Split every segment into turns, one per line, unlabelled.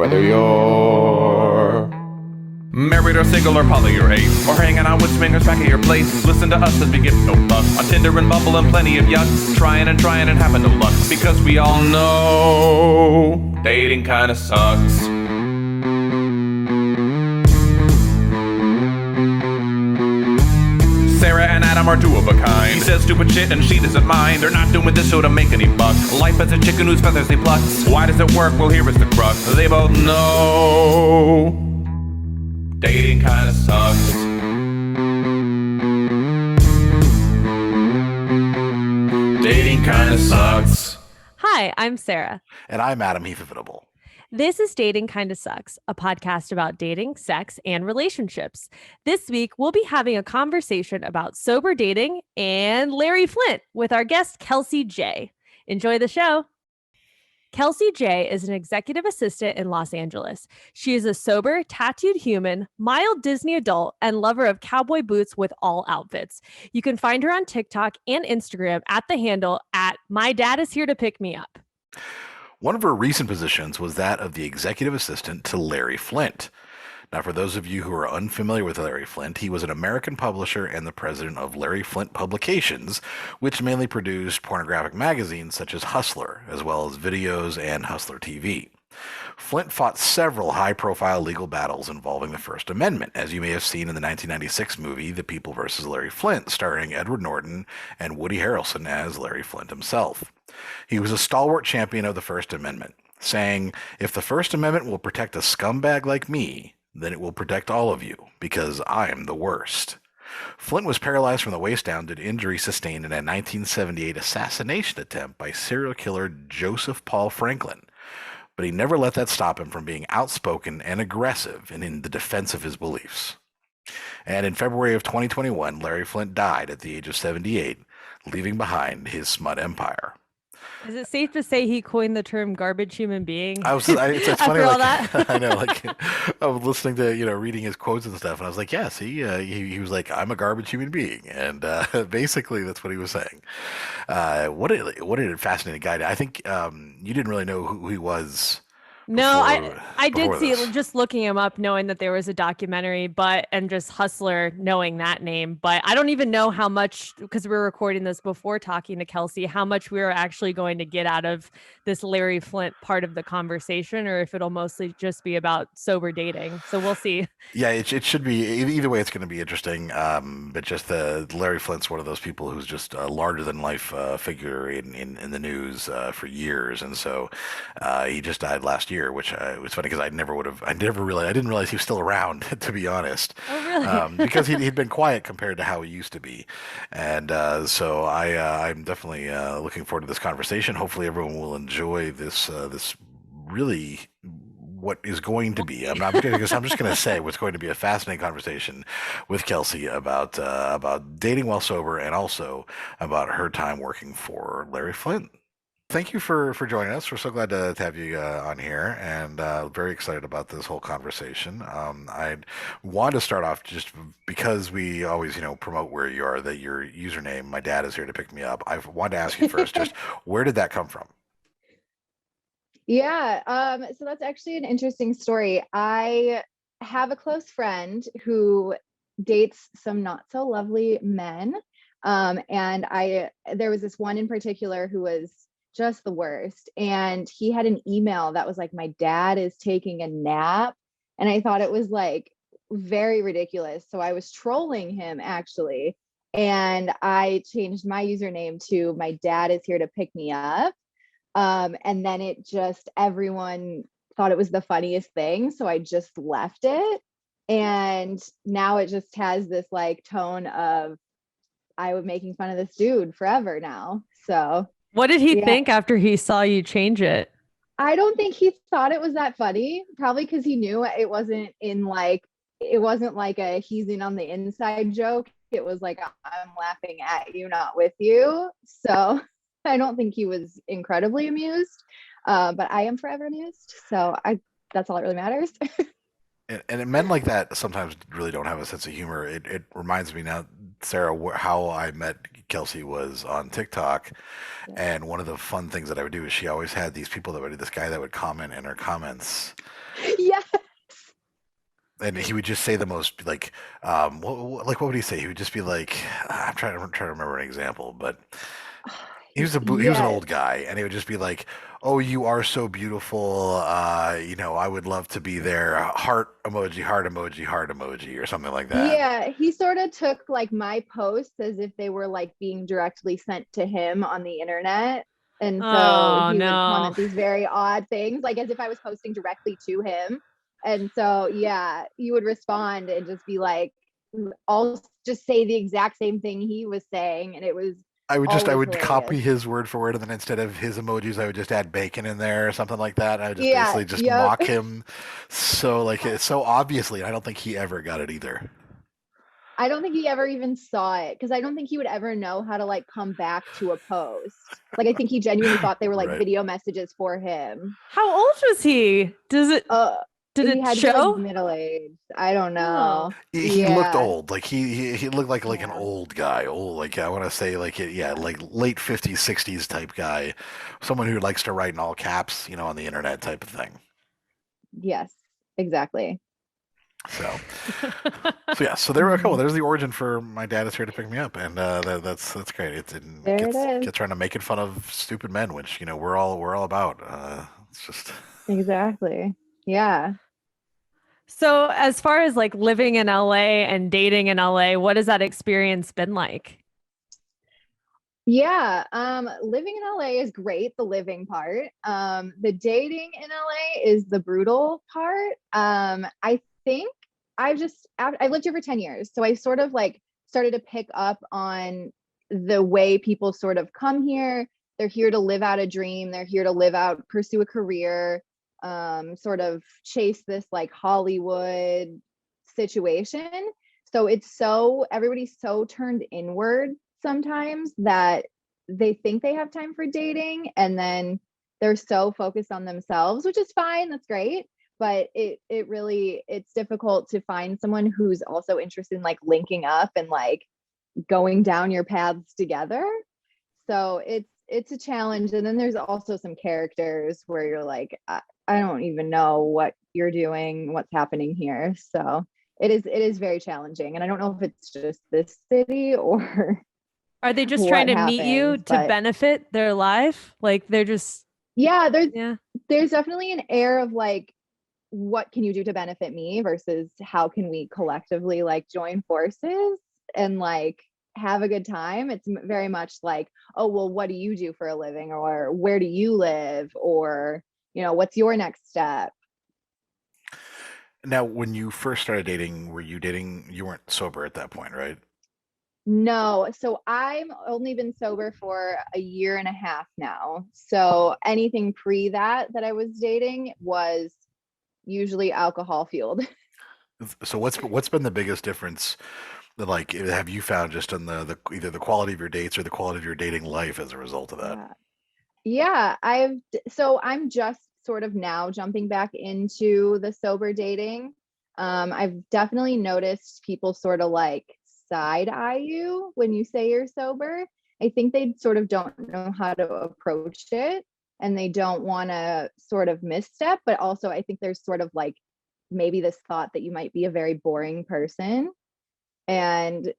whether you're married or single or poly or ace, or hanging out with swingers back at your place. Listen to us as we get no luck on Tinder and Bumble and plenty of yuck. Trying and having no luck, because we all know dating kinda sucks. Sarah and Adam are two of a kind. He says stupid shit and she doesn't mind. They're not doing this show to make any buck. Life as a chicken whose feathers they pluck. Why does it work? Well, here is the crux. They both know dating kinda sucks. Dating kinda sucks.
Hi, I'm Sarah.
And I'm Adam Heathevitable.
This is Dating Kinda Sucks, a podcast about dating, sex, and relationships. This week, we'll be having a conversation about sober dating and Larry Flynt with our guest, Kelsey J. Enjoy the show. Kelsey J is an executive assistant in Los Angeles. She is a sober, tattooed human, mild Disney adult, and lover of cowboy boots with all outfits. You can find her on TikTok and Instagram at the handle at My Dad Is Here to Pick Me Up.
One of her recent positions was that of the executive assistant to Larry Flynt. Now, for those of you who are unfamiliar with Larry Flynt, he was an American publisher and the president of Larry Flynt Publications, which mainly produced pornographic magazines such as Hustler, as well as videos and Hustler TV. Flynt fought several high-profile legal battles involving the First Amendment, as you may have seen in the 1996 movie The People vs. Larry Flynt, starring Edward Norton and Woody Harrelson as Larry Flynt himself. He was a stalwart champion of the First Amendment, saying, "If the First Amendment will protect a scumbag like me, then it will protect all of you, because I am the worst." Flynt was paralyzed from the waist down due to injuries sustained in a 1978 assassination attempt by serial killer Joseph Paul Franklin. But he never let that stop him from being outspoken and aggressive and in the defense of his beliefs. And in February of 2021, Larry Flynt died at the age of 78, leaving behind his smut empire.
Is it safe to say he coined the term garbage human being?
It's funny,
After all that?
I know, I was listening to, reading his quotes and stuff, and I was like, yes, he was like, I'm a garbage human being, and basically that's what he was saying. What a fascinating guy. I think you didn't really know who he was.
No, I did see it just looking him up, knowing that there was a documentary, and just Hustler, knowing that name. But I don't even know how much, because we were recording this before talking to Kelsey, how much we were actually going to get out of this Larry Flynt part of the conversation, or if it'll mostly just be about sober dating. So we'll see.
Yeah, it should be. Either way, it's going to be interesting. But just Larry Flynt's one of those people who's just a larger than life figure in the news for years, and so he just died last year. Which was funny because I didn't realize he was still around, to be honest.
Oh, really?
Because he'd been quiet compared to how he used to be, and so I'm definitely looking forward to this conversation. Hopefully, everyone will enjoy this really what is going to be. I'm just going to say what's going to be a fascinating conversation with Kelsey about dating while sober, and also about her time working for Larry Flynt. Thank you for joining us. We're so glad to have you on here, and very excited about this whole conversation. I want to start off just because we always, promote where you are, that your username, My Dad Is Here to Pick Me Up. I wanted to ask you first, just where did that come from?
Yeah, so that's actually an interesting story. I have a close friend who dates some not so lovely men, and there was this one in particular who was just the worst. And he had an email that was like, "My dad is taking a nap." And I thought it was like very ridiculous. So I was trolling him actually. And I changed my username to "My Dad Is Here to Pick Me Up." And then everyone thought it was the funniest thing. So I just left it. And now it just has this like tone of, I was making fun of this dude forever now. So
what did he think after he saw you change it?
I don't think he thought it was that funny. Probably because he knew it wasn't like a he's in on the inside joke. It was like, I'm laughing at you, not with you. So I don't think he was incredibly amused, but I am forever amused. So that's all that really matters.
And men like that sometimes really don't have a sense of humor. It reminds me now, Sarah, how I met Kelsey was on TikTok. And one of the fun things that I would do is she always had these people this guy that would comment in her comments And he would just say the most like, what would he say? He would just be like, I'm trying to remember an example, but he was an
Yes.
old guy, and he would just be like, "Oh, you are so beautiful. I would love to be there. Heart emoji, heart emoji, heart emoji, or something like that."
Yeah, he sort of took like my posts as if they were like being directly sent to him on the internet. And so
Oh
he would
no.
comment these very odd things, like as if I was posting directly to him. And so, yeah, he would respond and just be like, I'll just say the exact same thing he was saying. And it was
I
always
would
hilarious.
copy his word for word, and then instead of his emojis, I would just add bacon in there or something like that. I would just
Yeah,
basically just
yep.
mock him so obviously. I don't think he ever got it either.
I don't think he ever even saw it because I don't think he would ever know how to like come back to a post. Like I think he genuinely thought they were like
Right.
video messages for him.
How old was he?
Uh
Did
he
it
had to be like
show?
middle aged. I don't
Oh.
know.
He looked
Yeah.
old. Like he looked like an
Yeah.
old guy. Old, like I want to say like yeah,
Yeah.
like late 50s, 60s type guy. Someone who likes to write in all caps, on the internet type of thing.
Yes, exactly.
So yeah, so there. Okay, well, there's the origin for my dad is here to pick me up, and that's great. It
There it is.
gets around to making fun of stupid men, which we're all about. It's just
Exactly. Yeah.
So, as far as like living in LA and dating in LA, what has that experience been like?
Yeah, living in LA is great, the living part. The dating in LA is the brutal part. I think I've lived here for 10 years, so I sort of like started to pick up on the way people sort of come here. They're here to live out a dream, they're here to pursue a career, sort of chase this like Hollywood situation. So everybody's so turned inward sometimes that they think they have time for dating, and then they're so focused on themselves, which is fine, that's great, but it's difficult to find someone who's also interested in like linking up and like going down your paths together. So it's a challenge. And then there's also some characters where you're like, I don't even know what you're doing, what's happening here. So it is very challenging, and I don't know if it's just this city or
Are they just trying
what
to meet you
happens,
to
but
benefit their life? Like they're just,
yeah,
yeah.
there's definitely an air of like, what can you do to benefit me versus how can we collectively like join forces and like have a good time. It's very much like, oh well, what do you do for a living, or where do you live, or what's your next step.
now when you first started dating, were you dating? You weren't sober at that point, right?
No, so I'm only been sober for a year and a half now. So anything pre that I was dating was usually alcohol fueled.
So what's been the biggest difference that like have you found just in the either the quality of your dates or the quality of your dating life as a result of that?
Yeah. Yeah, so I'm just sort of now jumping back into the sober dating. I've definitely noticed people sort of like side eye you when you say you're sober. I think they sort of don't know how to approach it, and they don't want to sort of misstep, but also I think there's sort of like maybe this thought that you might be a very boring person, and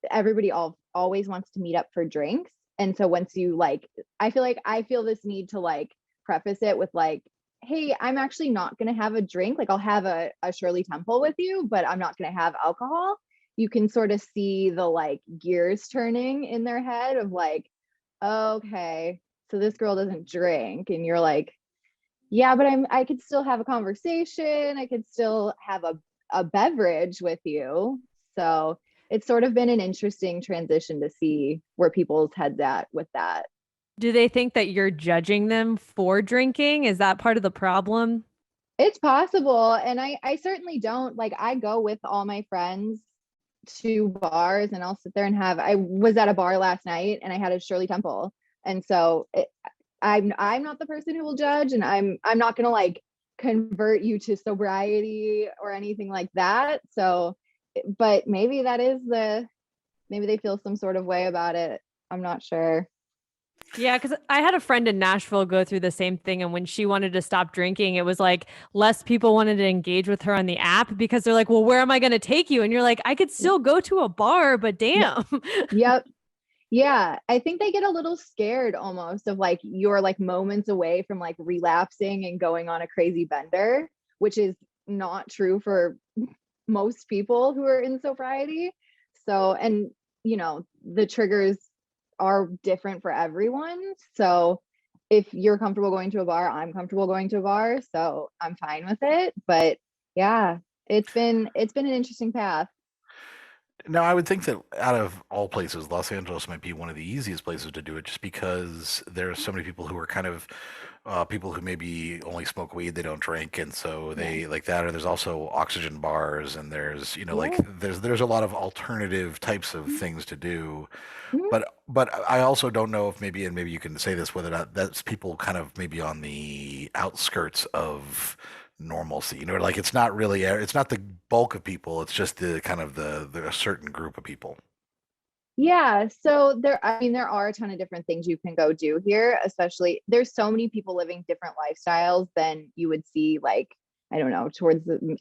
everybody always wants to meet up for drinks. And so once you like, I feel this need to like preface it with like, hey, I'm actually not going to have a drink. Like I'll have a Shirley Temple with you, but I'm not going to have alcohol. You can sort of see the like gears turning in their head of like, okay, so this girl doesn't drink. And you're like, yeah, but I could still have a conversation. I could still have a beverage with you. So it's sort of been an interesting transition to see where people's heads at with that.
Do they think that you're judging them for drinking? Is that part of the problem?
It's possible. And I certainly don't like, I go with all my friends to bars and I'll sit there and I was at a bar last night and I had a Shirley Temple. And so I'm not the person who will judge, and I'm not going to like convert you to sobriety or anything like that. So, but maybe maybe they feel some sort of way about it. I'm not sure.
Yeah, because I had a friend in Nashville go through the same thing. And when she wanted to stop drinking, it was like less people wanted to engage with her on the app because they're like, well, where am I going to take you? And you're like, I could still go to a bar, but damn.
Yep. Yeah, I think they get a little scared almost of like you're like moments away from like relapsing and going on a crazy bender, which is not true for most people who are in sobriety. So, and the triggers are different for everyone. So, if you're comfortable going to a bar, I'm comfortable going to a bar, so I'm fine with it. But yeah, it's been an interesting path.
Now, I would think that out of all places, Los Angeles might be one of the easiest places to do it, just because there are so many people who are kind of people who maybe only smoke weed, they don't drink, and so they like that. Or there's also oxygen bars, and there's like
Yeah.
there's a lot of alternative types of things to do.
Mhm.
But I also don't know if maybe, and maybe you can say this, whether or not that's people kind of maybe on the outskirts of normalcy. Like it's not really, it's not the bulk of people. It's just the kind of the a certain group of people.
Yeah, so I mean, there are a ton of different things you can go do here, especially there's so many people living different lifestyles than you would see, like, I don't know,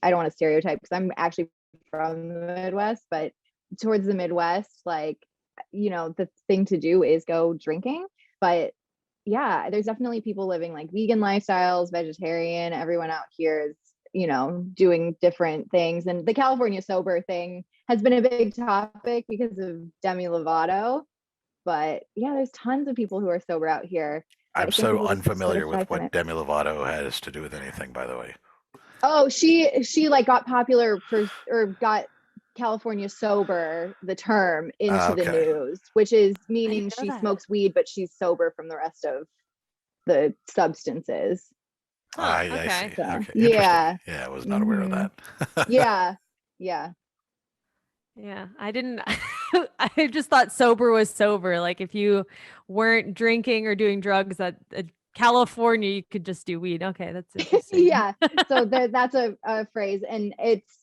I don't want to stereotype because I'm actually from the Midwest, but towards the Midwest, like, the thing to do is go drinking. But yeah, there's definitely people living like vegan lifestyles, vegetarian. Everyone out here is, doing different things. And the California sober thing has been a big topic because of Demi Lovato. But yeah, there's tons of people who are sober out here. But
I'm
I think
so
people just put a
unfamiliar with
price on
what
it.
Demi Lovato has to do with anything, by the way.
Oh, she like got popular for, or got California sober, the term, into the
Okay.
news, which is
I
meaning
didn't know
she
that.
smokes weed, but she's sober from the rest of the substances.
Huh.
I
Okay.
see.
So
Okay. Interesting.
yeah.
Yeah, I was not aware of
Hmm.
that.
Yeah. Yeah.
Yeah. I didn't, I just thought sober was sober. Like if you weren't drinking or doing drugs at California, you could just do weed. Okay. That's interesting.
Yeah. So that's a phrase, and it's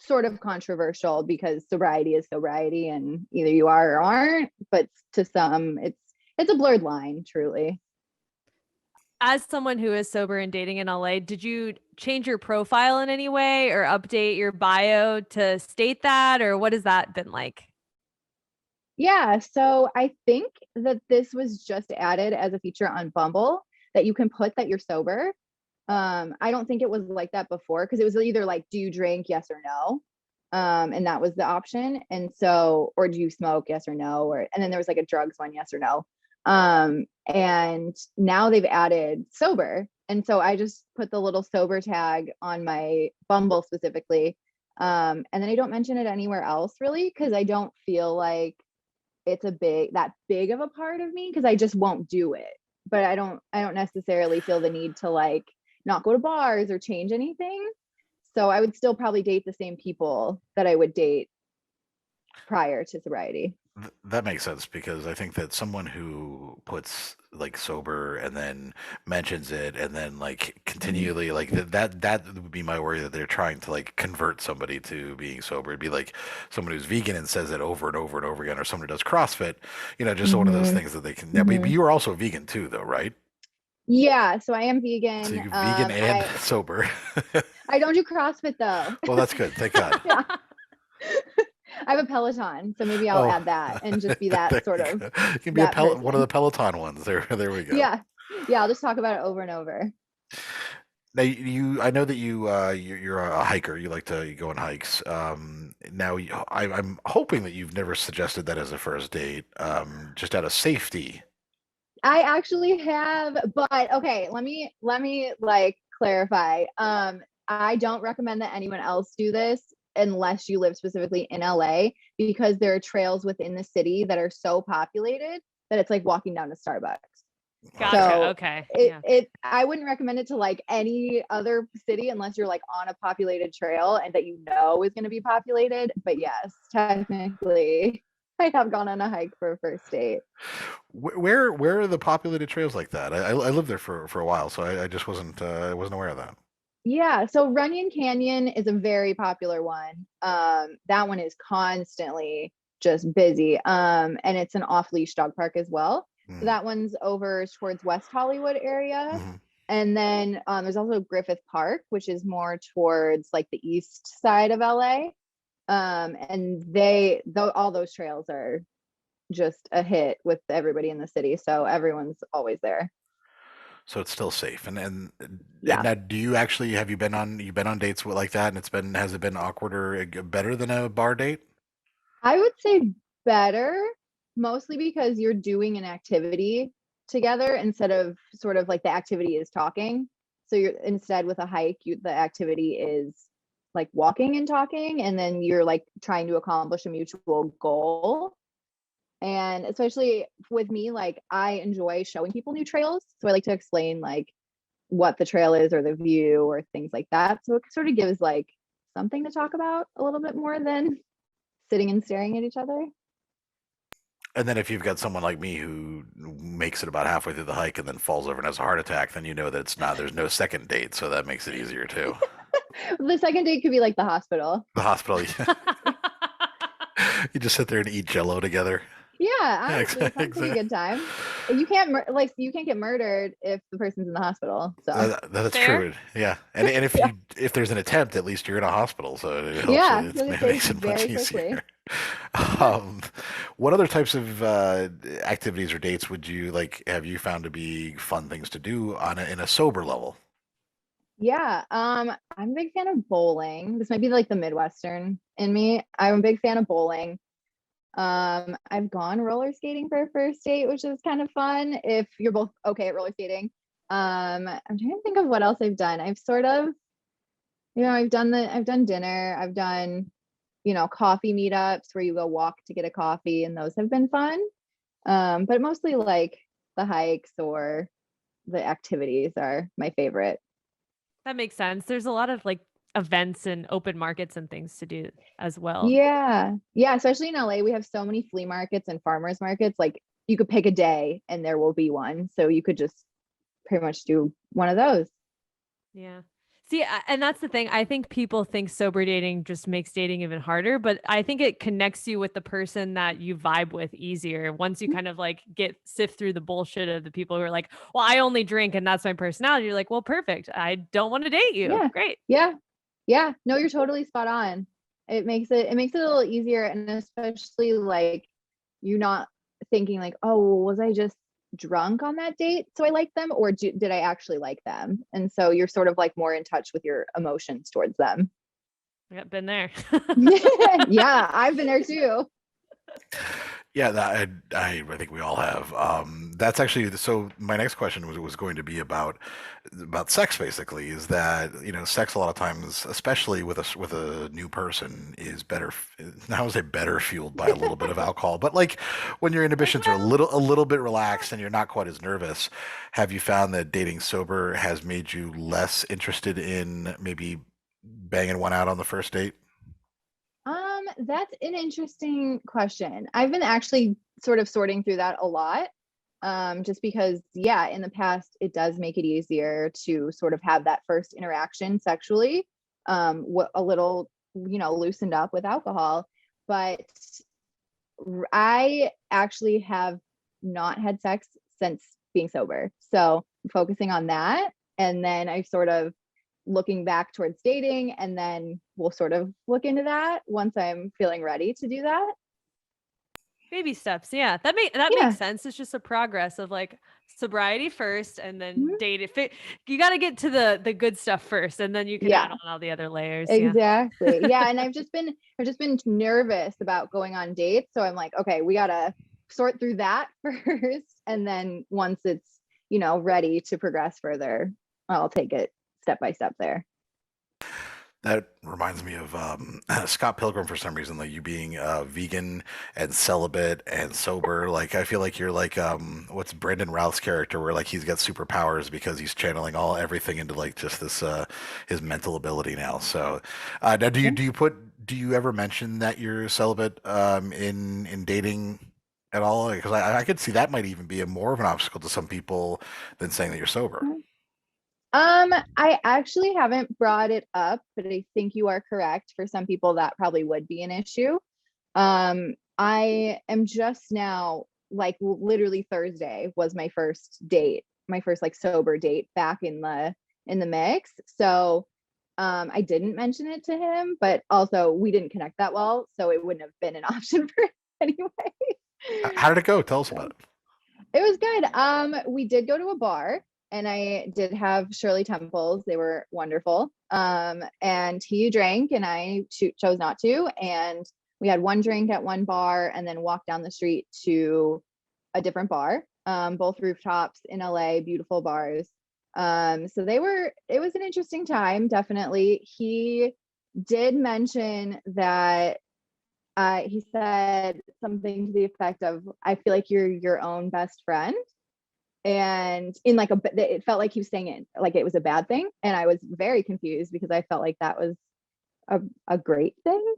sort of controversial because sobriety is sobriety, and either you are or aren't. But to some, it's a blurred line, truly.
As someone who is sober and dating in LA, did you change your profile in any way or update your bio to state that? Or what has that been like?
Yeah. So I think that this was just added as a feature on Bumble, that you can put that you're sober. I don't think it was like that before, because it was either like, do you drink, yes or no? And that was the option. And so, or do you smoke, yes or no? And then there was like a drugs one, yes or no. And now they've added sober. And so I just put the little sober tag on my Bumble specifically. And then I don't mention it anywhere else really, because I don't feel like it's that big of a part of me, because I just won't do it. But I don't necessarily feel the need to like not go to bars or change anything. So I would still probably date the same people that I would date prior to sobriety.
That makes sense, because I think that someone who puts like sober and then mentions it and then like continually like that would be my worry, that they're trying to like convert somebody to being sober. It'd be like someone who's vegan and says it over and over and over again, or someone who does CrossFit, just one of those
Hmm.
things that they can. Yeah, but
Hmm.
you are also vegan too, though, right?
Yeah, so I am
So
vegan.
you're vegan and sober.
I don't do CrossFit though.
Well, that's good. Thank God.
Yeah. I have a Peloton, so maybe I'll
Oh,
add that and just be that
there
sort
you
of
go. You can be
that
one of the
person.
Peloton ones. There we go.
Yeah. Yeah, I'll just talk about it over and over.
Now I know that you're a hiker. You like to go on hikes. Now I'm hoping that you've never suggested that as a first date, just out of safety.
I actually have, but okay, let me like clarify. I don't recommend that anyone else do this unless you live specifically in LA, because there are trails within the city that are so populated that it's like walking down to Starbucks.
Gotcha.
So
Okay.
it
Yeah.
it I wouldn't recommend it to like any other city unless you're like on a populated trail and that is going to be populated. But yes, technically I have gone on a hike for a first date.
Where are the populated trails like that? I lived there for a while, so I just wasn't aware of that.
Yeah, so Runyon Canyon is a very popular one. That one is constantly just busy. And it's an off-leash dog park as well. That one's over towards West Hollywood area.
Mm-hmm.
And then there's also Griffith Park, which is more towards like the east side of LA. And all those trails are just a hit with everybody in the city. So everyone's always there.
So it's still safe. And
Yeah.
now, have you been on dates like that, and has it been awkward or better than a bar date?
I would say better, mostly because you're doing an activity together instead of sort of like the activity is talking. So you're instead with a hike, the activity is like walking and talking, and then you're like trying to accomplish a mutual goal. And especially with me, like I enjoy showing people new trails. So I like to explain like what the trail is or the view or things like that. So it sort of gives like something to talk about a little bit more than sitting and staring at each other.
And then if you've got someone like me who makes it about halfway through the hike and then falls over and has a heart attack, then you know that there's no second date, so that makes it easier too.
The second date could be like the hospital.
The hospital, you just sit there and eat Jello together.
Yeah, honestly, it's a pretty good time. You can't get murdered if the person's in the hospital. So
that's
Fair.
true. Yeah, and if if there's an attempt, at least you're in a hospital, so it helps.
Yeah,
It makes it much
very
easier. What other types of activities or dates have you found to be fun things to do in a sober level?
Yeah, I'm a big fan of bowling. This might be like the Midwestern in me. I'm a big fan of bowling. I've gone roller skating for a first date, which is kind of fun if you're both okay at roller skating. I'm trying to think of what else I've done. I've sort of, I've done dinner, I've done, coffee meetups where you go walk to get a coffee, and those have been fun. But mostly like the hikes or the activities are my favorite.
That makes sense. There's a lot of like events and open markets and things to do as well.
Yeah. Yeah. Especially in LA, we have so many flea markets and farmers markets. Like you could pick a day and there will be one. So you could just pretty much do one of those.
Yeah. See, and that's the thing. I think people think sober dating just makes dating even harder, but I think it connects you with the person that you vibe with easier. Once you kind of like sift through the bullshit of the people who are like, well, I only drink and that's my personality. You're like, well, perfect. I don't want to date you.
Yeah.
Great.
Yeah. Yeah. No, you're totally spot on. It makes it a little easier. And especially like you're not thinking like, oh, was I just drunk on that date so I like them, or did I actually like them? And so you're sort of like more in touch with your emotions towards them.
I've been there.
Yeah, I've been there too.
Yeah, I think we all have. That's actually, so my next question was going to be about sex. Basically, is that sex a lot of times, especially with a new person, is better. I would say better fueled by a little bit of alcohol, but like when your inhibitions are a little bit relaxed and you're not quite as nervous. Have you found that dating sober has made you less interested in maybe banging one out on the first date?
That's an interesting question. I've been actually sort of sorting through that a lot. Just because, yeah, in the past, it does make it easier to sort of have that first interaction sexually, a little, loosened up with alcohol. But I actually have not had sex since being sober. So focusing on that. And then I sort of looking back towards dating, and then we'll sort of look into that once I'm feeling ready to do that.
Baby steps. Yeah. That makes sense. It's just a progress of like sobriety first and then date. You got to get to the good stuff first, and then you can add on all the other layers.
Exactly. Yeah. And I've just been nervous about going on dates. So I'm like, okay, we got to sort through that first. And then once it's, ready to progress further, I'll take it step by step there.
That reminds me of Scott Pilgrim for some reason, like you being vegan and celibate and sober. Like I feel like you're like what's Brendan Routh's character, where like he's got superpowers because he's channeling everything into like just this his mental ability now. So now do you ever mention that you're celibate in dating at all? Because I could see that might even be more of an obstacle to some people than saying that you're sober.
I actually haven't brought it up, but I think you are correct. For some people, that probably would be an issue. I am just now like literally Thursday was my first date, my first like sober date back in the mix. So I didn't mention it to him, but also we didn't connect that well, so it wouldn't have been an option for him anyway.
How did it go? Tell us about it.
It was good. We did go to a bar, and I did have Shirley Temples. They were wonderful. And he drank, and I chose not to. And we had one drink at one bar, and then walked down the street to a different bar. Both rooftops in LA, beautiful bars. So it was an interesting time, definitely. He did mention that he said something to the effect of, I feel like you're your own best friend. And in like it felt like he was saying it like it was a bad thing. And I was very confused because I felt like that was a great thing.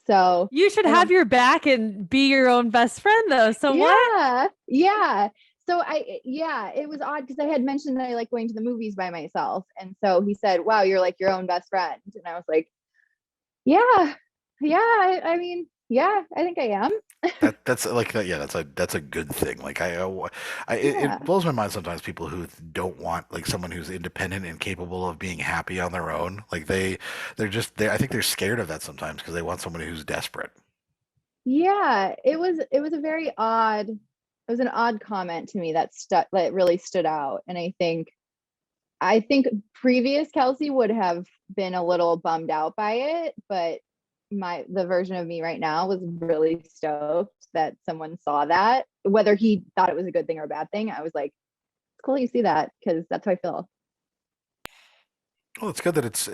So
you should have your back and be your own best friend though. So what?
Yeah. So it was odd because I had mentioned that I like going to the movies by myself. And so he said, wow, you're like your own best friend. And I was like, yeah, I mean, yeah, I think I am.
That's like that. Yeah, that's a good thing. Like it blows my mind sometimes people who don't want like someone who's independent and capable of being happy on their own. Like they're I think they're scared of that sometimes because they want someone who's desperate.
Yeah, it was an odd comment to me that really stood out. And I think previous Kelsey would have been a little bummed out by it, but the version of me right now was really stoked that someone saw that. Whether he thought it was a good thing or a bad thing, I was like, it's cool you see that, because that's how I feel.
Well, it's good that it's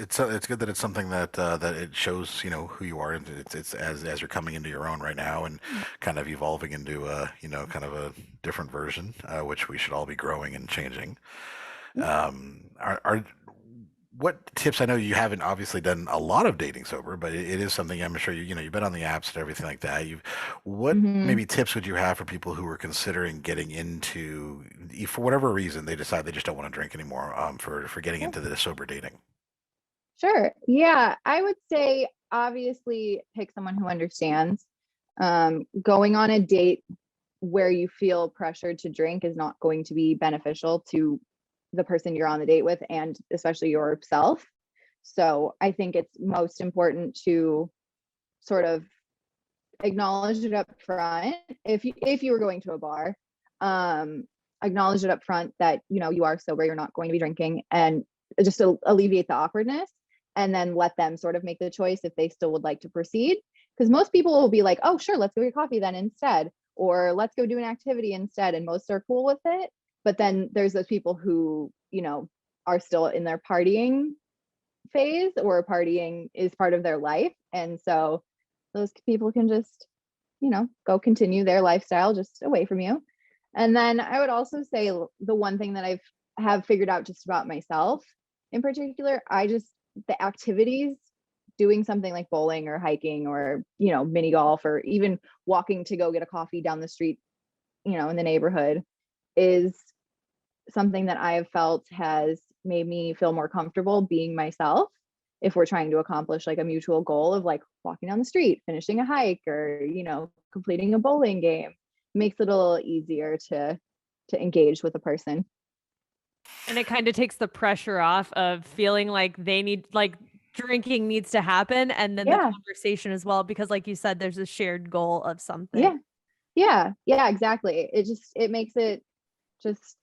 good that it's something that that it shows who you are, and it's as you're coming into your own right now and kind of evolving into kind of a different version, which we should all be growing and changing. Are what tips? I know you haven't obviously done a lot of dating sober, but it is something I'm sure you've been on the apps and everything like that. What maybe tips would you have for people who are considering getting into, for whatever reason, they decide they just don't want to drink anymore, for getting into the sober dating?
Sure. Yeah, I would say obviously pick someone who understands. Going on a date where you feel pressured to drink is not going to be beneficial to the person you're on the date with, and especially yourself. So I think it's most important to sort of acknowledge it up front. If you were going to a bar, acknowledge it up front that you are sober, you're not going to be drinking, and just to alleviate the awkwardness, and then let them sort of make the choice if they still would like to proceed. Because most people will be like, oh sure, let's go get coffee then instead, or let's go do an activity instead, and most are cool with it. But then there's those people who, are still in their partying phase, or partying is part of their life. And so those people can just, go continue their lifestyle just away from you. And then I would also say the one thing that I have figured out just about myself in particular, the activities, doing something like bowling or hiking or, mini golf, or even walking to go get a coffee down the street, in the neighborhood, is something that I have felt has made me feel more comfortable being myself. If we're trying to accomplish like a mutual goal of like walking down the street, finishing a hike, or, completing a bowling game, makes it a little easier to engage with a person.
And it kind of takes the pressure off of feeling like drinking needs to happen, and then the conversation as well, because like you said, there's a shared goal of something.
Yeah, exactly. It makes it just,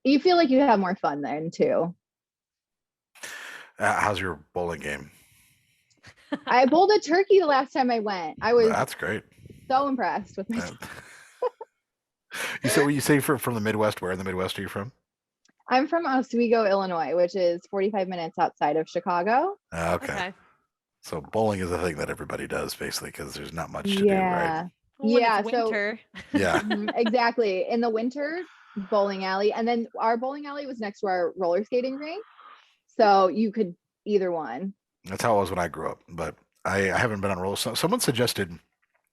you feel like you have more fun then too.
How's your bowling game?
I bowled a turkey the last time I went.
That's great.
So impressed with myself.
You say from the Midwest. Where in the Midwest are you from?
I'm from Oswego, Illinois, which is 45 minutes outside of Chicago.
Okay. So bowling is a thing that everybody does basically, because there's not much to do, right?
It's winter.
Exactly. In the winter, bowling alley, and then our bowling alley was next to our roller skating rink, so you could either one.
That's how it was when I grew up, but I haven't been on roller. Someone suggested,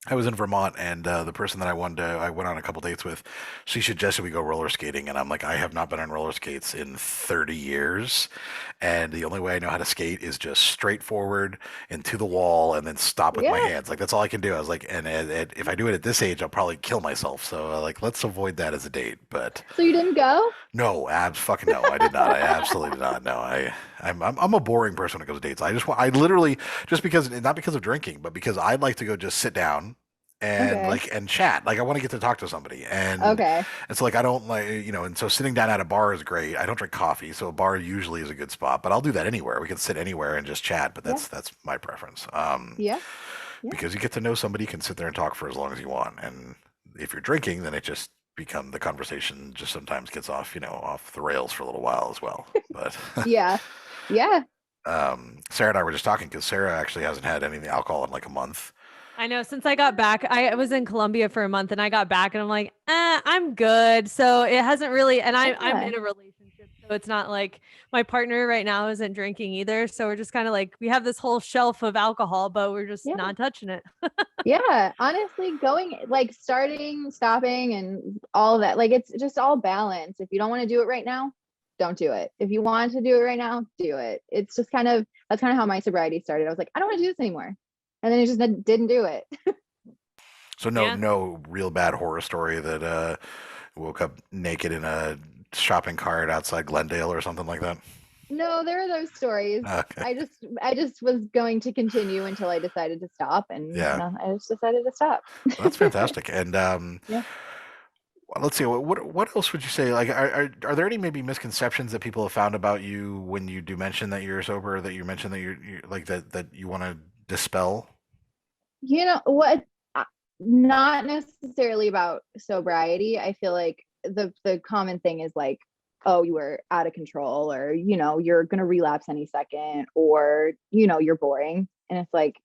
I was in Vermont, and the person that I went on a couple dates with, she suggested we go roller skating, and I'm like, I have not been on roller skates in 30 years, and the only way I know how to skate is just straight forward and to the wall and then stop with my
Yeah.
hands. Like that's all I can do. I was like, and if I do it at this age, I'll probably kill myself. So like, let's avoid that as a date. But
So you didn't go?
no, fucking no, I did not. I absolutely did not. No, I'm a boring person when it comes to dates. I literally just because not because of drinking, but because I'd like to go just sit down and
Okay.
and chat. Like I want to get to talk to somebody, and
Okay.
so like I don't like and so sitting down at a bar is great. I don't drink coffee, so a bar usually is a good spot. But I'll do that anywhere. We can sit anywhere and just chat. But
Yeah.
that's my preference.
Yeah. Yeah.
Because you get to know somebody, you can sit there and talk for as long as you want. And if you're drinking, then it just the conversation just sometimes gets off off the rails for a little while as well. But
Yeah. Yeah.
Sarah and I were just talking because Sarah actually hasn't had any alcohol in like a month.
I know, since I got back, I was in Colombia for a month and I got back and I'm like, I'm good. So it hasn't really, and I'm
Yeah.
in a relationship. So it's not like my partner right now isn't drinking either. So we're just kind of like, we have this whole shelf of alcohol, but we're just
Yeah.
not touching it.
Yeah. Honestly, going like starting, stopping, and all of that. Like it's just all balance. If you don't want to do it right now, don't do it. If you want to do it right now, do it. It's just that's kind of how my sobriety started. I was like, I don't want to do this anymore. And then it just didn't do it.
So no real bad horror story that woke up naked in a shopping cart outside Glendale or something like that.
No, there are those stories.
Okay.
I just was going to continue until I decided to stop, and
Yeah.
I just decided to stop.
Well, that's fantastic. And
Yeah.
let's see, what else would you say? Like, are there any maybe misconceptions that people have found about you when you do mention that you're sober? That you mention that you're like that you want to dispel?
You know what? Not necessarily about sobriety. I feel like the common thing is like, oh, you were out of control, or you're gonna relapse any second, or you're boring. And it's like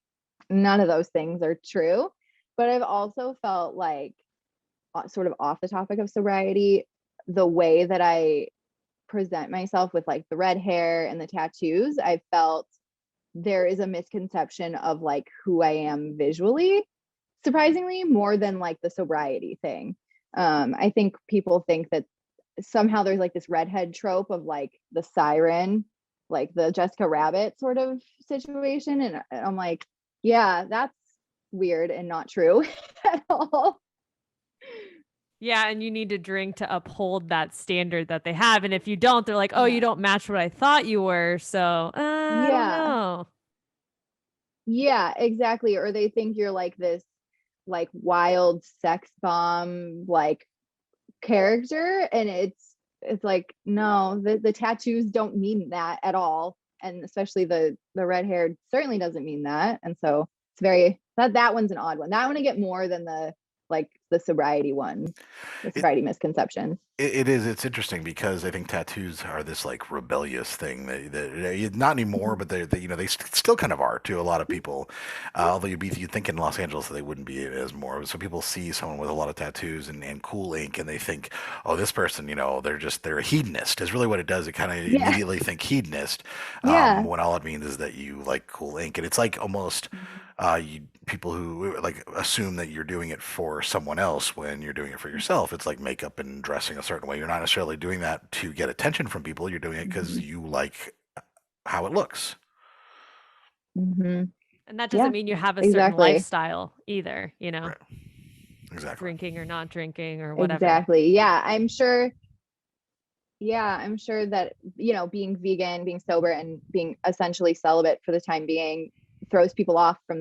none of those things are true. But I've also felt like, sort of off the topic of sobriety, the way that I present myself with like the red hair and the tattoos, I felt there is a misconception of like who I am visually, surprisingly, more than like the sobriety thing. I think people think that somehow there's like this redhead trope of like the siren, like the Jessica Rabbit sort of situation. And I'm like, yeah, that's weird and not true at all.
Yeah. And you need to drink to uphold that standard that they have. And if you don't, they're like, oh, you don't match what I thought you were. So I don't know.
Yeah, exactly. Or they think you're like this like wild sex bomb like character, and it's like, no, the tattoos don't mean that at all, and especially the red hair certainly doesn't mean that. And so it's very that one's an odd one. That one I get more than the sobriety one, the sobriety misconceptions.
It is. It's interesting because I think tattoos are this like rebellious thing that not anymore, but they still kind of are to a lot of people. Although you'd think in Los Angeles that they wouldn't be as more. So people see someone with a lot of tattoos and cool ink, and they think, oh, this person, they're a hedonist. Is really what it does. It kind of immediately think hedonist. When all it means is that you like cool ink, and it's like almost people who like assume that you're doing it for someone else when you're doing it for yourself. It's like makeup and dressing a certain way. You're not necessarily doing that to get attention from people. You're doing it because you like how it looks.
Mm-hmm.
And that doesn't mean you have a certain lifestyle either,
Right. Exactly.
Drinking or not drinking or whatever.
Exactly. Yeah, I'm sure that being vegan, being sober, and being essentially celibate for the time being throws people off from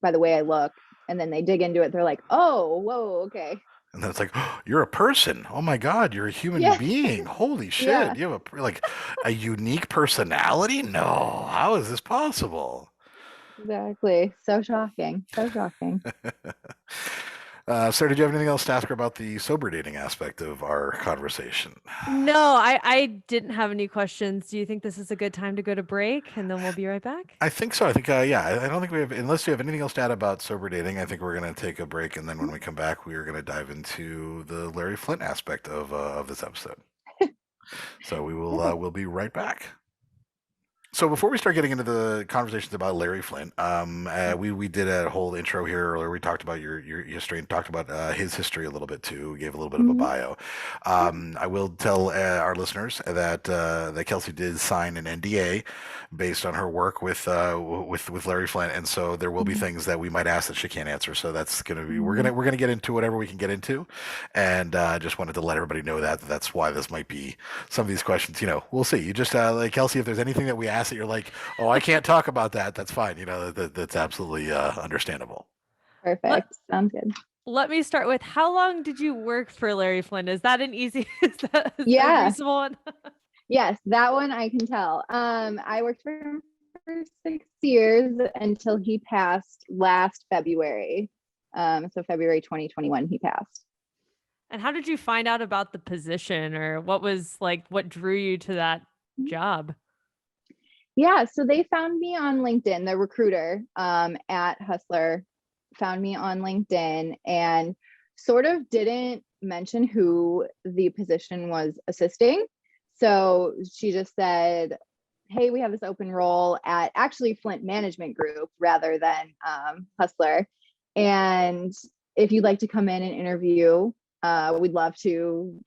by the way I look, and then they dig into it, they're like, oh, whoa, okay.
And then it's like, oh, you're a person. Oh my God, you're a human being. Holy shit.
Yeah.
You have a unique personality? No. How is this possible?
Exactly. So shocking.
Sarah, did you have anything else to ask her about the sober dating aspect of our conversation?
No, I didn't have any questions. Do you think this is a good time to go to break, and then we'll be right back?
I think so. I think, I don't think we have, unless you have anything else to add about sober dating, I think we're going to take a break. And then when we come back, we are going to dive into the Larry Flynt aspect of this episode. So we'll be right back. So before we start getting into the conversations about Larry Flynt, we did a whole intro here earlier. We talked about your history and talked about his history a little bit too. We gave a little bit of a
Mhm.
bio. I will tell our listeners that Kelsey did sign an NDA based on her work with Larry Flynt, and so there will be
Mhm.
things that we might ask that she can't answer. So that's gonna be
Mhm.
we're gonna get into whatever we can get into, and just wanted to let everybody know that that's why this might be some of these questions. We'll see. You just like Kelsey, if there's anything that we ask that you're like, oh, I can't talk about that, that's fine. That's absolutely understandable.
Let
Perfect. Sounds good.
let me start with how long did you work for Larry Flynn? Is that an easy is that a
Yeah.
reasonable one?
Yes, that one I can tell. I worked for him for 6 years until he passed last February. So February 2021, he passed.
And how did you find out about the position, or what drew you to that job?
Yeah, so they found me on LinkedIn. The recruiter at Hustler found me on LinkedIn and sort of didn't mention who the position was assisting. So she just said, hey, we have this open role at actually Flint Management Group rather than Hustler. And if you'd like to come in and interview, we'd love to,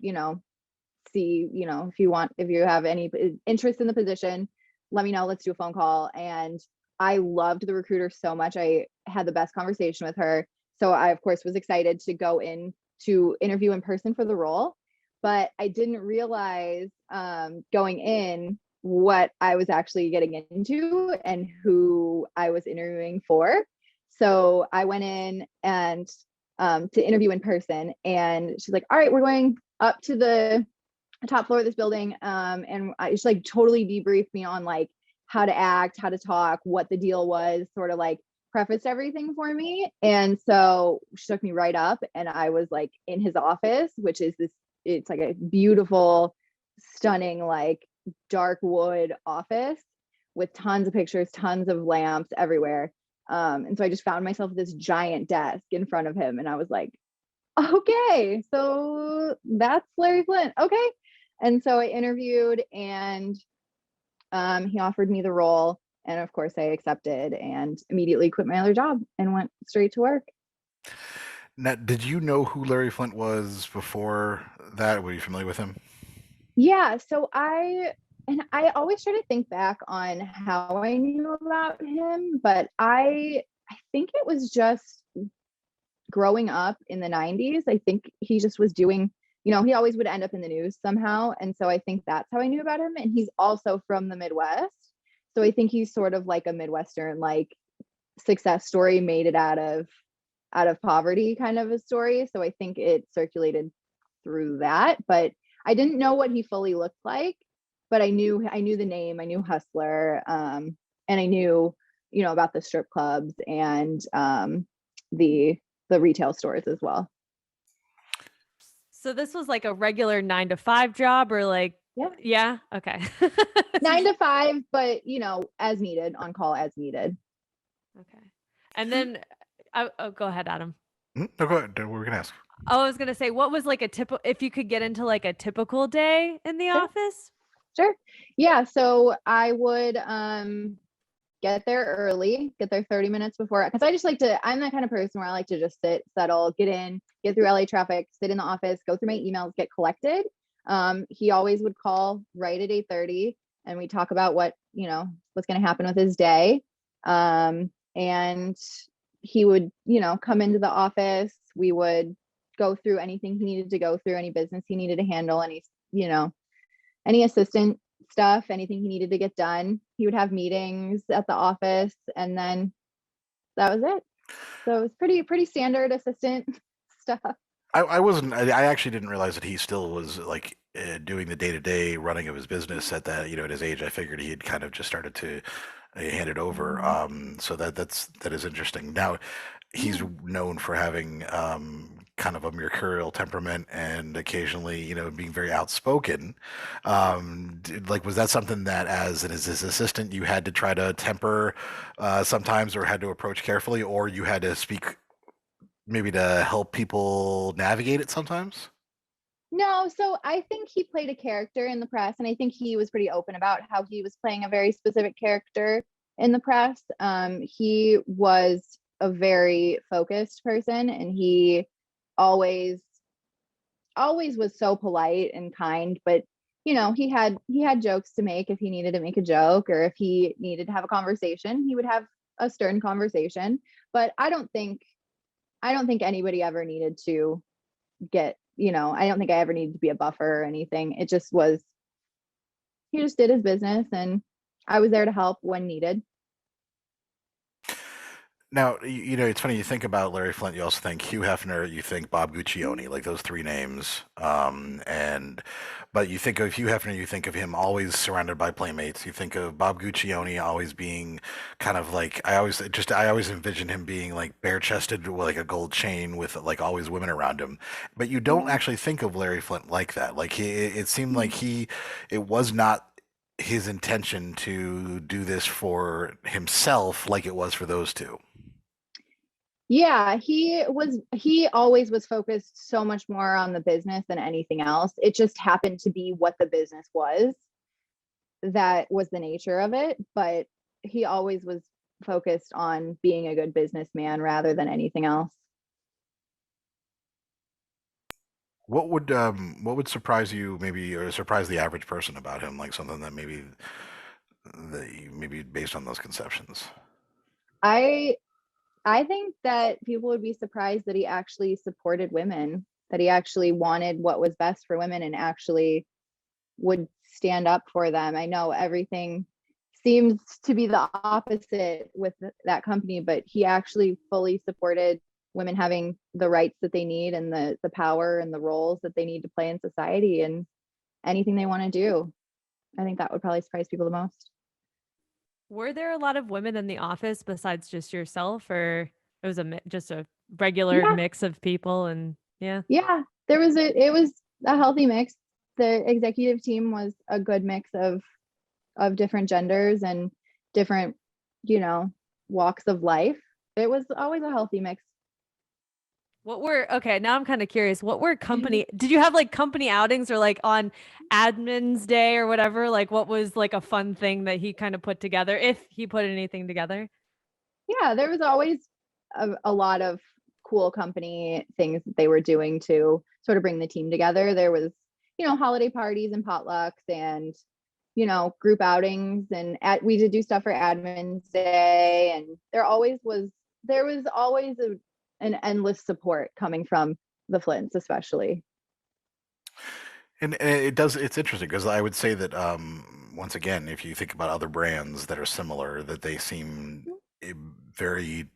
see, if you have any interest in the position, let me know. Let's do a phone call. And I loved the recruiter so much. I had the best conversation with her. So I, of course, was excited to go in to interview in person for the role. But I didn't realize going in what I was actually getting into and who I was interviewing for. So I went in and to interview in person, and she's like, all right, we're going up to the top floor of this building. And I just like totally debriefed me on like how to act, how to talk, what the deal was, sort of like prefaced everything for me. And so she took me right up, and I was like in his office, which is it's like a beautiful, stunning, like dark wood office with tons of pictures, tons of lamps everywhere. And so I just found myself at this giant desk in front of him, and I was like, okay, so that's Larry Flynt. Okay. And so I interviewed, and he offered me the role. And of course, I accepted and immediately quit my other job and went straight to work.
Now, did you know who Larry Flynt was before that? Were you familiar with him?
Yeah. So I always try to think back on how I knew about him, but I think it was just growing up in the 90s. I think he just was doing, he always would end up in the news somehow. And so I think that's how I knew about him. And he's also from the Midwest. So I think he's sort of like a Midwestern like success story, made it out of poverty kind of a story. So I think it circulated through that. But I didn't know what he fully looked like, but I knew the name, I knew Hustler, and I knew, about the strip clubs and the retail stores as well.
So this was like a regular 9 to 5 job, or like,
Yeah.
yeah, okay.
9 to 5, but as needed, on call as needed.
Okay. And then, go ahead, Adam.
No, go ahead. What were we gonna ask?
Oh, I was gonna say, what was like if you could get into like a typical day in the
Sure.
office?
Sure. Yeah. So I would get there early, get there 30 minutes before, because I'm that kind of person where I like to just sit, settle, get in, get through LA traffic, sit in the office, go through my emails, get collected. He always would call right at 8:30, and we talk about what's going to happen with his day. And he would, come into the office. We would go through anything he needed to go through, any business he needed to handle, any assistant stuff, anything he needed to get done. He would have meetings at the office, and then that was it. So it was pretty standard assistant stuff.
I wasn't. I actually didn't realize that he still was like doing the day-to-day running of his business at that. At his age, I figured he had kind of just started to hand it over. So that is interesting. Now, he's known for having kind of a mercurial temperament and occasionally, being very outspoken. Was that something that, as his assistant, you had to try to temper sometimes, or had to approach carefully, or you had to speak maybe to help people navigate it sometimes?
No, so I think he played a character in the press, and I think he was pretty open about how he was playing a very specific character in the press. He was a very focused person, and he always always was so polite and kind, but he had jokes to make if he needed to make a joke, or if he needed to have a conversation, he would have a stern conversation. But I don't think anybody ever needed to I don't think I ever needed to be a buffer or anything. It just was, he just did his business, and I was there to help when needed.
Now, it's funny. You think about Larry Flynt, you also think Hugh Hefner, you think Bob Guccione, like those three names. But you think of Hugh Hefner, you think of him always surrounded by playmates. You think of Bob Guccione always being kind of like, I always envision him being like bare chested with like a gold chain with like always women around him. But you don't actually think of Larry Flynt like that. Like it seemed like it was not his intention to do this for himself like it was for those two.
Yeah, he always was focused so much more on the business than anything else. It just happened to be what the business was. That was the nature of it, but he always was focused on being a good businessman rather than anything else.
What would surprise you, maybe, or surprise the average person about him, like something that maybe based on those conceptions?
I I think that people would be surprised that he actually supported women, that he actually wanted what was best for women and actually would stand up for them. I know everything seems to be the opposite with that company, but he actually fully supported women having the rights that they need, and the power and the roles that they need to play in society, and anything they want to do. I think that would probably surprise people the most.
Were there a lot of women in the office besides just yourself, or it was just a regular
Yeah,
mix of people? And yeah.
yeah. It was a healthy mix. The executive team was a good mix of different genders and different, you know, walks of life. It was always a healthy mix.
Okay, now I'm kind of curious. Did you have like company outings, or like on admin's day or whatever? Like what was like a fun thing that he kind of put together, if he put anything together?
Yeah, there was always a lot of cool company things that they were doing to sort of bring the team together. There was, holiday parties and potlucks and, group outings, and we did do stuff for admin's day. And there was always an endless support coming from the Flints, especially.
And it's interesting because I would say that once again, if you think about other brands that are similar, that they seem very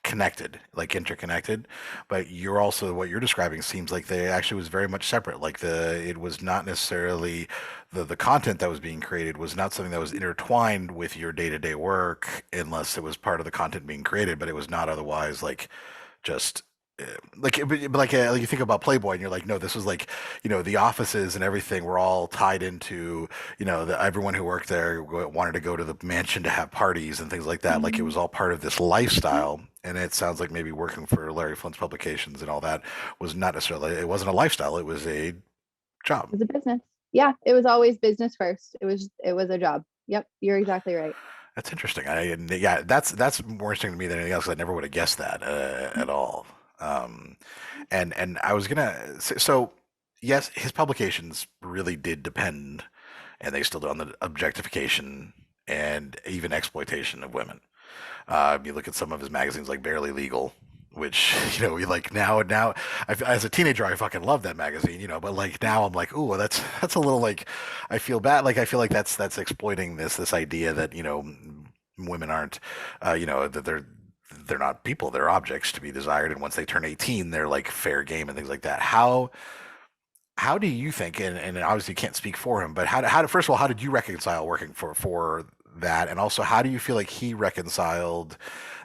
connected, like interconnected. But what you're describing seems like they actually was very much separate. Like it was not necessarily the content that was being created was not something that was intertwined with your day-to-day work unless it was part of the content being created, but it was not otherwise like just like you think about Playboy and you're like, no, this was like, the offices and everything were all tied into, everyone who worked there wanted to go to the mansion to have parties and things like that. Like it was all part of this lifestyle. And it sounds like maybe working for Larry Flynt's Publications and all that was not necessarily, it wasn't a lifestyle, it was a job.
It was a business. Yeah, it was always business first. It was a job. Yep, you're exactly right.
That's interesting. Yeah, that's more interesting to me than anything else. 'Cause I never would have guessed that at all. Um, and I was gonna say, so yes, his publications really did depend, and they still do, on the objectification and even exploitation of women. You look at some of his magazines like Barely Legal, which we like now. As a teenager, I fucking loved that magazine, but like now I'm like, ooh, that's a little like, I feel bad. Like I feel like that's exploiting this idea that women aren't, that they're not people, they're objects to be desired, and once they turn 18, they're like fair game and things like that. How do you think, and obviously you can't speak for him, but first of all, how did you reconcile working for that, and also how do you feel like he reconciled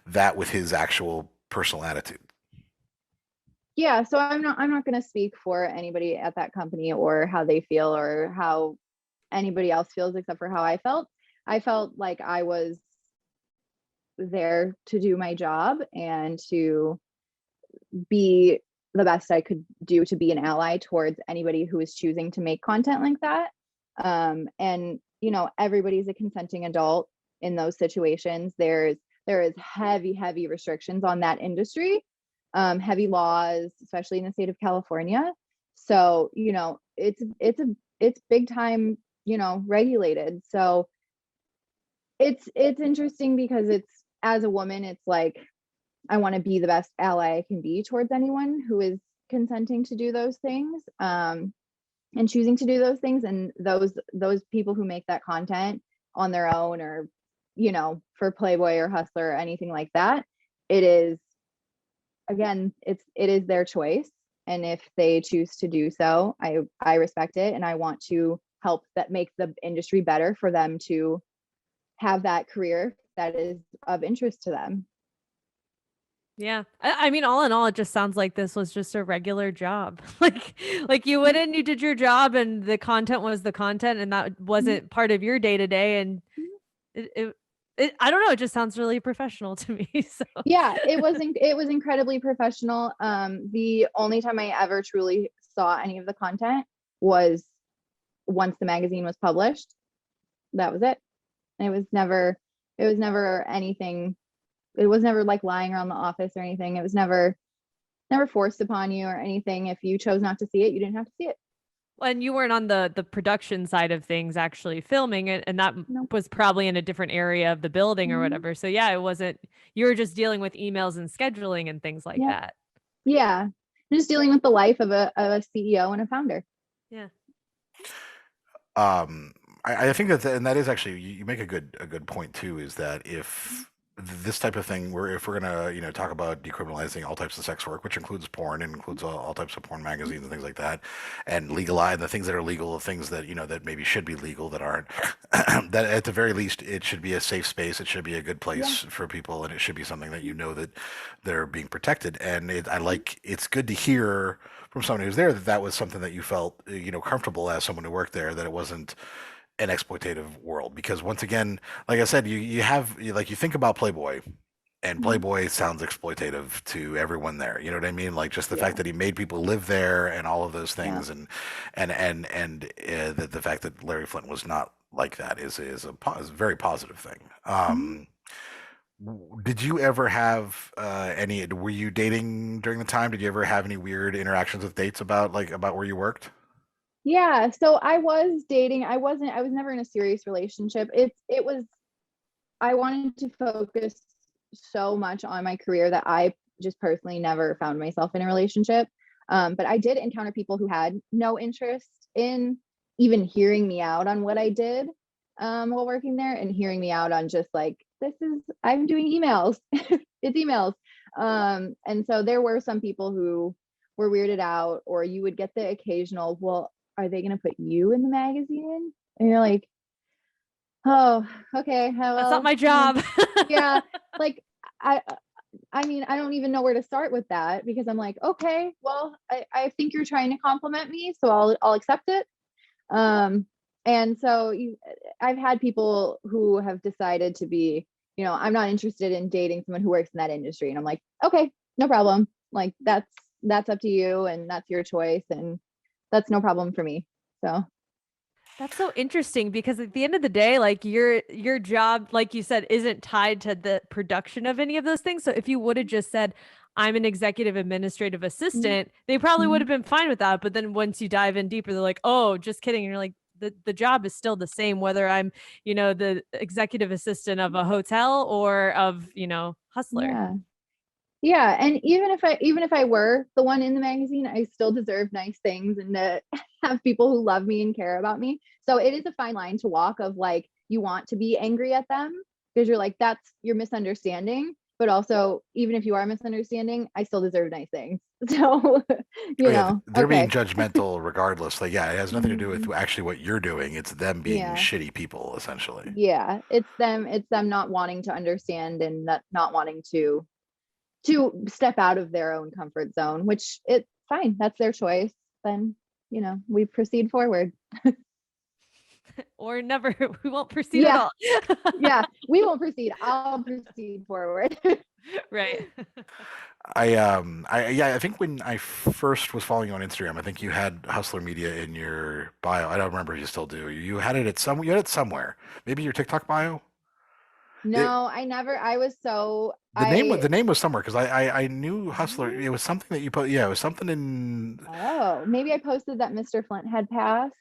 that with his actual personal attitude?
Yeah, so I'm not going to speak for anybody at that company or how they feel or how anybody else feels, except for how I felt. I felt like I was there to do my job and to be the best I could do to be an ally towards anybody who is choosing to make content like that. And everybody's a consenting adult in those situations. There is heavy restrictions on that industry, heavy laws, especially in the state of California. So, it's big time, regulated. So it's interesting because as a woman, it's like, I want to be the best ally I can be towards anyone who is consenting to do those things, and choosing to do those things. And those people who make that content on their own, or, for Playboy or Hustler or anything like that, it is their choice. And if they choose to do so, I respect it. And I want to help that make the industry better for them to have that career that is of interest to them.
Yeah. I mean, all in all, it just sounds like this was just a regular job. Like you went in, you did your job, and the content was the content, and that wasn't part of your day to day. And I don't know, it just sounds really professional to me. So
yeah, it was incredibly professional. The only time I ever truly saw any of the content was once the magazine was published. That was it. And it was never anything. It was never like lying around the office or anything. It was never forced upon you or anything. If you chose not to see it, you didn't have to see it.
And you weren't on the production side of things actually filming it, and that
Nope.
was probably in a different area of the building or whatever. So yeah, it wasn't, you were just dealing with emails and scheduling and things like that.
Yeah. Just dealing with the life of a CEO and a founder.
Yeah.
I think and that is actually, you make a good point too, is that if this type of thing, if we're gonna talk about decriminalizing all types of sex work, which includes porn and includes all types of porn magazines and things like that, and legalize the things that are legal, the things that that maybe should be legal that aren't, that at the very least it should be a safe space, it should be a good place for people, and it should be something that that they're being protected. And it's good to hear from someone who's there that was something that you felt comfortable as someone who worked there, that it wasn't an exploitative world. Because once again, like I said, you think about Playboy, and Playboy sounds exploitative to everyone there. You know what I mean? Like just the fact that he made people live there and all of those things, and the fact that Larry Flynt was not like that is a very positive thing. Did you ever have were you dating during the time? Did you ever have any weird interactions with dates about where you worked?
Yeah, so I was dating. I was never in a serious relationship. I wanted to focus so much on my career that I just personally never found myself in a relationship. But I did encounter people who had no interest in even hearing me out on what I did while working there, and hearing me out on just like, I'm doing emails. It's emails. And so there were some people who were weirded out, or you would get the occasional, well, are they going to put you in the magazine? And you're like, oh, okay. Well,
that's not my job.
Yeah. Like, I mean, I don't even know where to start with that, because I'm like, okay, well, I think you're trying to compliment me, so I'll accept it. And so I've had people who have decided to be, I'm not interested in dating someone who works in that industry. And I'm like, okay, no problem. Like that's up to you, and that's your choice, and that's no problem for me. So
that's so interesting, because at the end of the day, like your job, like you said, isn't tied to the production of any of those things. So if you would have just said, I'm an executive administrative assistant, they probably would have been fine with that. But then once you dive in deeper, they're like, oh, just kidding. And you're like, the job is still the same, whether I'm, the executive assistant of a hotel or of, Hustler.
Yeah. And even if I were the one in the magazine, I still deserve nice things, and to have people who love me and care about me. So it is a fine line to walk of like, you want to be angry at them because you're like, you're misunderstanding. But also, even if you are misunderstanding, I still deserve nice things. So,
they're being judgmental regardless. Like, yeah, it has nothing to do with actually what you're doing. It's them being shitty people, essentially.
Yeah, it's them not wanting to understand, and not wanting to step out of their own comfort zone, which it's fine. That's their choice. Then, we proceed forward.
or never, we won't proceed at
Yeah.
all.
Yeah, we won't proceed. I'll proceed forward.
Right.
I think when I first was following you on Instagram, I think you had Hustler Media in your bio. I don't remember if you still do. You had it you had it somewhere. Maybe your TikTok bio. It,
No, I never. I was so
the name was somewhere because I knew Hustler. It was something that you put. Yeah, it was something in.
Oh, maybe I posted that Mr. Flint had passed.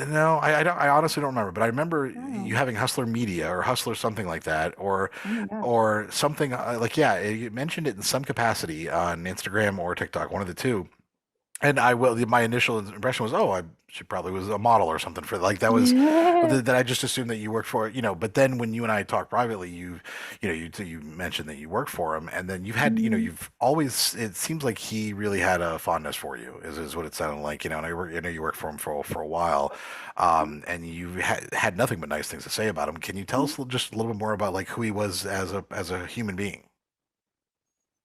No, I don't. I honestly don't remember. But I remember you
Oh,
having Hustler Media or Hustler something like that,
oh my gosh.
or something like yeah. You mentioned it in some capacity on Instagram or TikTok, one of the two. And my initial impression was, oh, she probably was a model or something for like that was that I just assumed that you worked for, but then when you and I talked privately, you mentioned that you worked for him and then
Mhm.
you've always, it seems like he really had a fondness for you is what it sounded like, and I know you worked for him for a while, and you had nothing but nice things to say about him. Can you tell us just a little bit more about like who he was as a human being?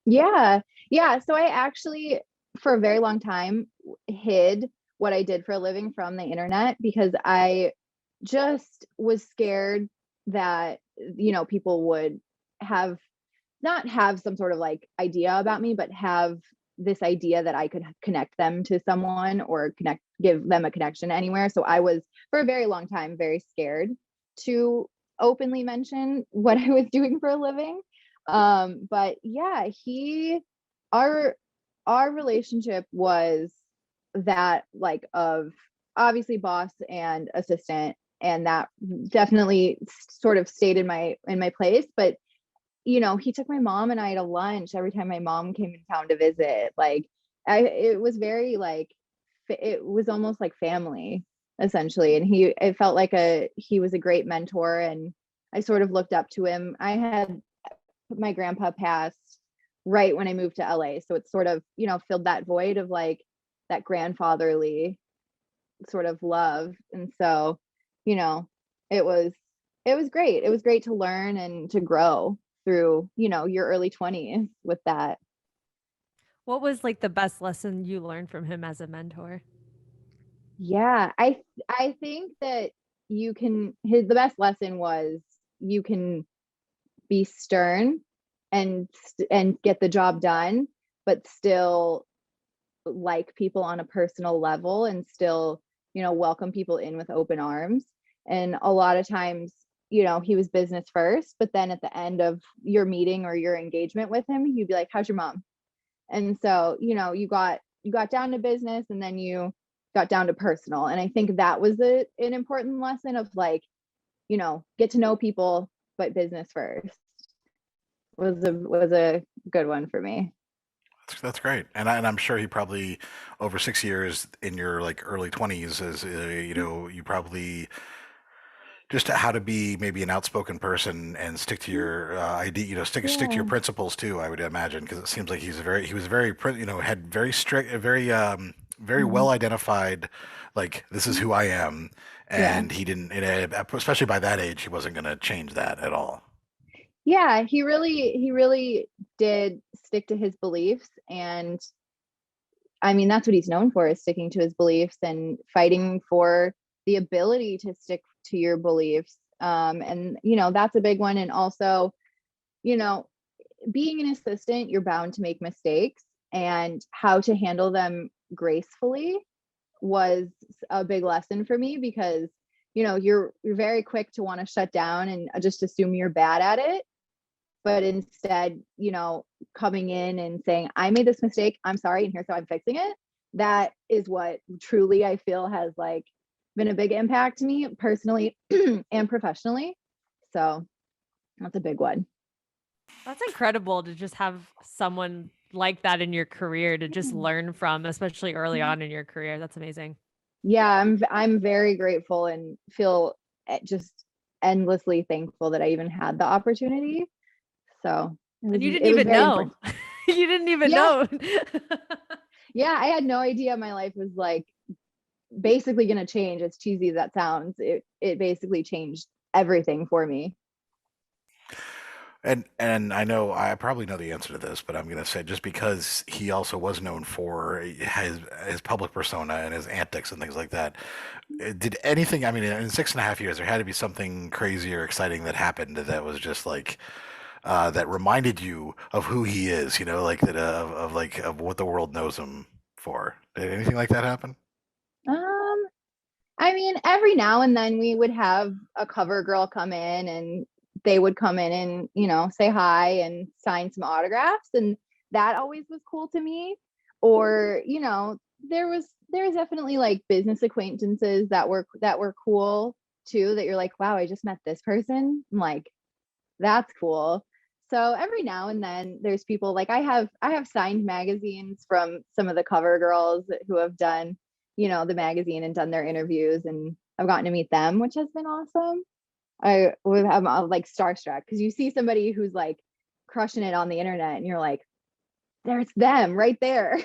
Yeah. Yeah. So I actually, for a very long time, hid what I did for a living from the internet because I just was scared that, people would have not have some sort of like idea about me, but have this idea that I could connect them to someone or give them a connection anywhere. So I was for a very long time very scared to openly mention what I was doing for a living. But yeah, our our relationship was that like of obviously boss and assistant, and that definitely sort of stayed in my place. But he took my mom and I to lunch every time my mom came in town to visit. Like, it was very like, it was almost like family essentially. And it felt like he was a great mentor, and I sort of looked up to him. I had my grandpa passed right when I moved to LA, so it sort of filled that void of like that grandfatherly sort of love. And so, you know, it was it was great. It was great to learn and to grow through, your early 20s with that.
What was like the best lesson you learned from him as a mentor?
Yeah, I think that the best lesson was you can be stern and get the job done, but still like people on a personal level and still, welcome people in with open arms. And a lot of times, he was business first, but then at the end of your meeting or your engagement with him, you'd be like, "How's your mom?" And so, you got down to business and then you got down to personal. And I think that was an important lesson of like, get to know people, but business first was a good one for me.
That's great, and I'm sure he probably over 6 years in your like early 20s, as you probably just how to be maybe an outspoken person and stick to your idea, stick to your
Yeah.
principles too. I would imagine because it seems like he was very had very strict, very
Mhm.
well identified, like this is who I am,
Yeah.
and he didn't, especially by that age, he wasn't going to change that at all.
Yeah, he really did stick to his beliefs. And I mean, that's what he's known for, is sticking to his beliefs and fighting for the ability to stick to your beliefs. And that's a big one. And also, you know, being an assistant, you're bound to make mistakes, and how to handle them gracefully was a big lesson for me because you're very quick to want to shut down and just assume you're bad at it. But instead, coming in and saying, "I made this mistake, I'm sorry, and here's how I'm fixing it," that is what truly I feel has like been a big impact to me personally and professionally. So that's a big one.
That's incredible to just have someone like that in your career to just
Yeah.
learn from, especially early on in your career. That's amazing.
Yeah, I'm very grateful and feel just endlessly thankful that I even had the opportunity. So
And you didn't
it was
even
very
know.
important.
You didn't even
Yeah,
know.
yeah, I had no idea my life was like basically going to change. As cheesy as that sounds, it basically changed everything for me.
And I know I probably know the answer to this, but I'm going to say just because he also was known for his public persona and his antics and things like that. Did anything? I mean, in 6.5 years, there had to be something crazy or exciting that happened that was just like that reminded you of who he is. You know, like that of like of what the world knows him for. Did anything like that happen?
Um, I mean, every now and then we would have a cover girl come in and they would come in and, say hi and sign some autographs. And that always was cool to me. Or, there was definitely like business acquaintances that were cool too, that you're like, wow, I just met this person. I'm like, that's cool. So every now and then there's people like I have signed magazines from some of the cover girls who have done, the magazine and done their interviews, and I've gotten to meet them, which has been awesome. I'm like starstruck because you see somebody who's like crushing it on the internet and you're like, there's them right there.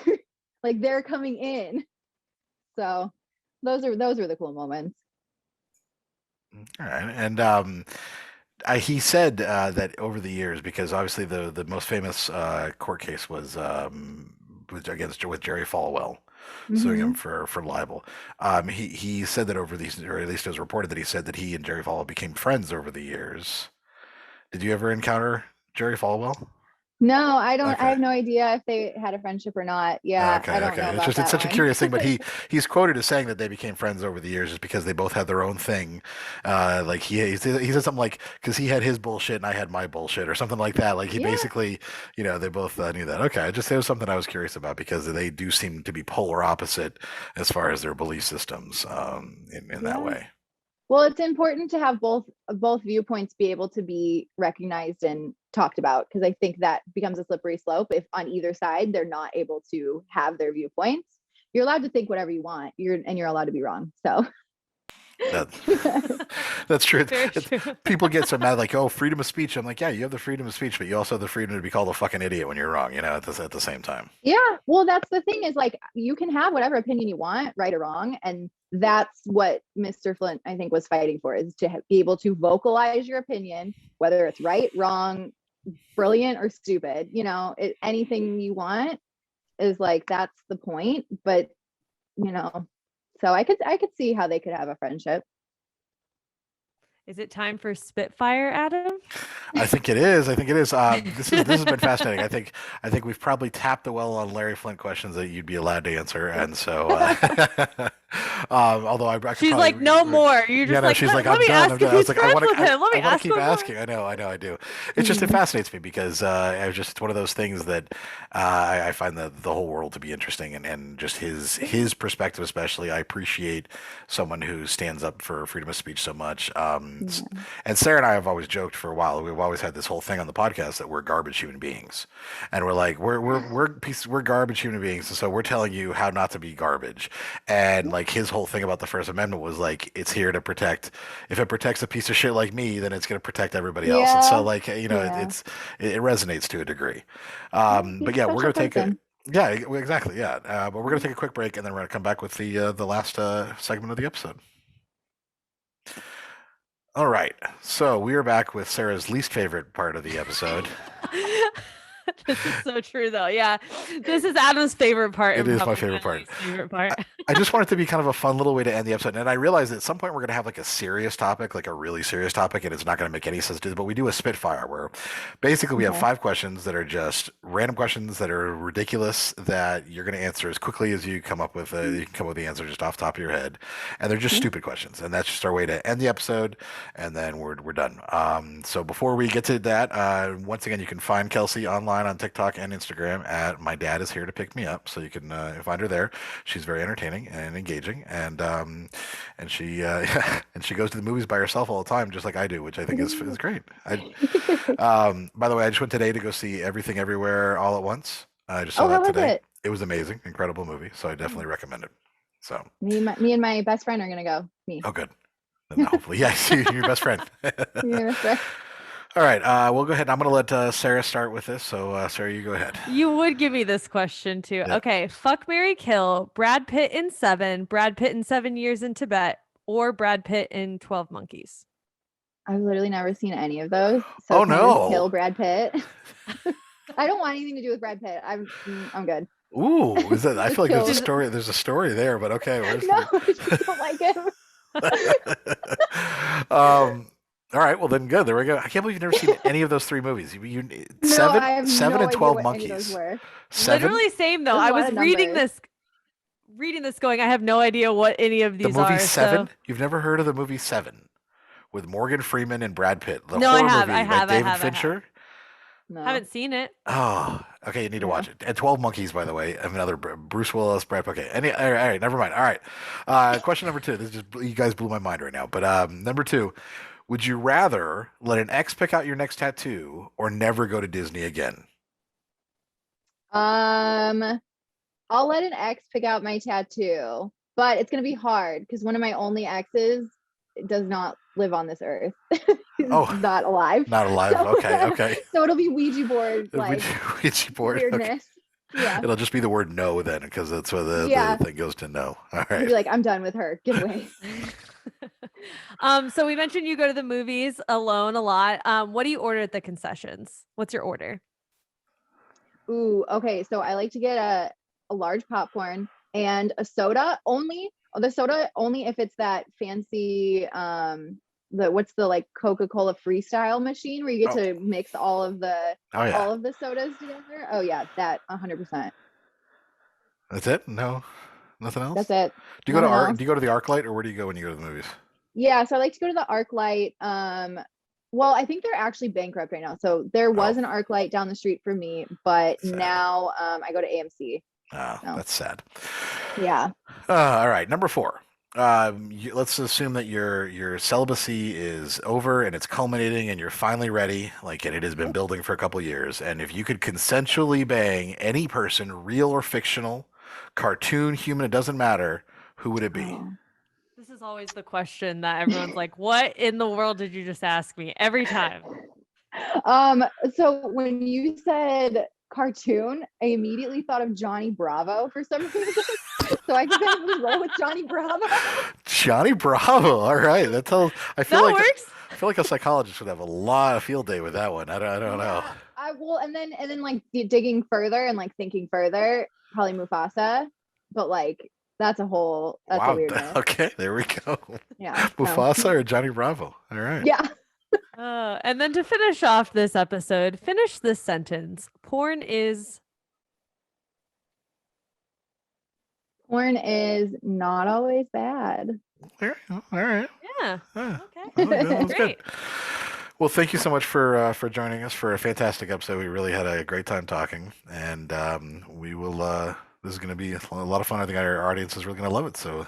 Like they're coming in. So those are the cool moments.
All right, and he said that over the years, because obviously the most famous court case was against with Jerry Falwell, suing him
Mhm.
for libel. He said that over these, or at least it was reported that he said that he and Jerry Falwell became friends over the years. Did you ever encounter Jerry Falwell?
No, I don't. I
Okay.
have no idea if they had a friendship or not. Yeah, I
Okay,
don't know
okay.
about
It's
that
such a
one.
curious thing, but he's quoted as saying that they became friends over the years just because they both had their own thing. Like he said something like because he had his bullshit and I had my bullshit or something like that. Like he
Yeah,
basically, they both knew that. Okay, it was something I was curious about because they do seem to be polar opposite as far as their belief systems in that
yeah.
way.
Well, it's important to have both viewpoints be able to be recognized and talked about, because I think that becomes a slippery slope if on either side they're not able to have their viewpoints. You're allowed to think whatever you want. You're allowed to be wrong. So
That that's true.
Very true.
People get so mad, like, oh, freedom of speech. I'm like, yeah, you have the freedom of speech, but you also have the freedom to be called a fucking idiot when you're wrong. At the same time.
yeah, well, that's the thing, is like you can have whatever opinion you want, right or wrong, and that's what Mr. Flint, I think, was fighting for, is to be able to vocalize your opinion, whether it's right, wrong, brilliant, or stupid. Anything you want is like, that's the point. But you know, so I could see how they could have a friendship.
Is it time for Spitfire, Adam?
I think it is. I think it is. This has been fascinating. I think we've probably tapped the well on Larry Flint questions that you'd be allowed to answer, and so although I could
She's
probably,
like, no more. You're
yeah,
just
no,
like,
she's like,
let
I'm
me
done.
ask
I'm
if
done. I was
he's
like,
friends with him. Let me
I want
ask
to keep
one more.
asking. I know, I do. It fascinates me because it's one of those things that I find the whole world to be interesting, and just his perspective especially. I appreciate someone who stands up for freedom of speech so much.
Yeah.
And Sarah and I have always joked for a while. We've always had this whole thing on the podcast that we're garbage human beings, and we're like we're garbage human beings, and so we're telling you how not to be garbage. And like his whole thing about the First Amendment was like it's here to protect. If it protects a piece of shit like me, then it's going to protect everybody else. And so
Yeah.
like
Yeah.
it resonates to a degree.
Yeah, he's
But
a
yeah, we're
special
gonna take a
person.
yeah exactly yeah. But we're gonna take a quick break and then we're gonna come back with the last segment of the episode. All right. So we are back with Sarah's least favorite part of the episode.
This is so true, though. Yeah, this is Adam's favorite part.
It
And
is my
probably
favorite part.
least favorite part.
I just want it to be kind of a fun little way to end the episode. And I realize that at some point we're going to have like a serious topic, like a really serious topic, and it's not going to make any sense to do. But we do a Spitfire where basically we have
Okay.
5 questions that are just random questions that are ridiculous that you're going to answer as quickly as you come up with. You can come up with the answer just off the top of your head, and they're just
Yeah.
stupid questions. And that's just our way to end the episode, and then we're done. So before we get to that, once again, you can find Kelsey online on TikTok and Instagram at My Dad Is Here to Pick Me Up. So you can find her there. She's very entertaining and engaging, and she and she goes to the movies by herself all the time, just like I do, which I think is great. By the way, I just went today to go see Everything Everywhere All at Once. I just saw
Oh, how
that
was
today.
it?
It was amazing, incredible movie. So I definitely recommend it. So,
Me and my best friend are gonna go. Me.
oh, good. Then hopefully, yeah, you're your best friend.
Your best friend.
All right, we'll go ahead. I'm going to let Sarah start with this. So, Sarah, you go ahead.
You would give me this question too.
Yeah.
Okay, fuck, marry, kill. Brad Pitt in Seven. Brad Pitt in 7 Years in Tibet, or Brad Pitt in 12 Monkeys.
I've literally never seen any of those. So
Oh,
can I
no.
just kill Brad Pitt? I don't want anything to do with Brad Pitt. I'm good.
Ooh, is that? I feel like there's a
Just-
story. There's a story there, but okay. Where's
No, I just don't like him.
All right. Well, then good. There we go. I can't believe you've never seen any of those 3 movies.
No,
Seven,
I have
seven,
no
and
idea
12
what any of those
monkeys.
were.
7.
Literally same though.
There's a
I
lot
was
of
reading
numbers.
this going, I have no idea what any of
The
these
movie
are.
Seven.
So.
You've never heard of the movie Seven with Morgan Freeman and Brad Pitt? The
No, I
horror
have,
movie
I have,
by
I
David
have, I have.
Fincher.
No.
Haven't seen it.
Oh, okay. You need to
Yeah.
watch it. And 12 Monkeys, by the way. Another Bruce Willis, Brad. Okay. All right. Never mind. All right. Question number 2. This just you guys blew my mind right now. But number 2, would you rather let an ex pick out your next tattoo or never go to Disney again?
I'll let an ex pick out my tattoo, but it's gonna be hard because one of my only exes does not live on this earth. He's
Oh.
not alive.
Not alive.
So-
Okay.
So it'll be Ouija board like
Ouija board. Okay.
weirdness. Yeah.
It'll just be the word no then, because that's where the
Yeah.
thing goes to no. All
He'll
right.
be like, I'm done with her. Get away.
So we mentioned you go to the movies alone a lot. What do you order at the concessions? What's your order?
Ooh, okay. So I like to get a large popcorn and a soda only. The soda only if it's that fancy what's the like Coca-Cola freestyle machine where you get to mix all of the
Oh yeah.
all of the sodas together. Oh yeah, that 100%.
That's it? No, nothing else.
That's it.
Do you go to
Nothing else.
Do you go to the ArcLight, or where do you go when you go to the movies?
Yeah, so I like to go to the ArcLight. Well, I think they're actually bankrupt right now. So there was an ArcLight down the street from me, but
Sad.
now I go to AMC.
Oh,
No.
that's sad.
Yeah.
All right, number 4. Let's assume that your celibacy is over and it's culminating, and you're finally ready. Like, and it has been building for a couple years. And if you could consensually bang any person, real or fictional, cartoon, human, it doesn't matter, who would it be?
Oh.
This is always the question that everyone's like, what in the world did you just ask me? Every time.
So when you said cartoon, I immediately thought of Johnny Bravo for some reason. So I could kind of roll with Johnny Bravo.
Johnny Bravo. All right, that tells. I feel
That
like
works.
I feel like a psychologist would have a lot of field day with that one. I don't know.
I will, and then like digging further and like thinking further, probably Mufasa. But like that's a
Wow.
weirdness.
Okay, there we go.
Yeah. so-
Mufasa or Johnny Bravo. All right.
Yeah.
And then to finish off this episode, finish this sentence. Porn is
not always bad.
All right.
yeah.
Ah,
Okay.
that was
Great.
good. Well, thank you so much for joining us for a fantastic episode. We really had a great time talking, and we will. This is going to be a lot of fun. I think our audience is really going to love it. So,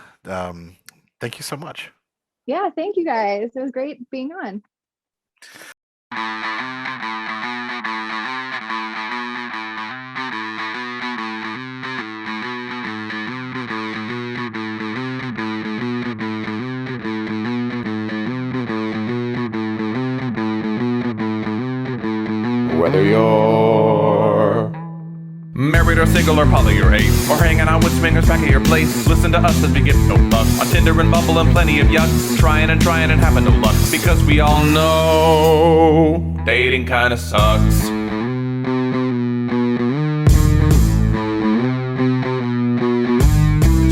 thank you so much.
Yeah. Thank you guys. It was great being on.
Whether you're married or single or poly or ace, or hanging out with swingers back at your place, listen to us as we get no luck on Tinder and Bumble and plenty of yuck, trying and having no luck, because we all know dating kinda sucks.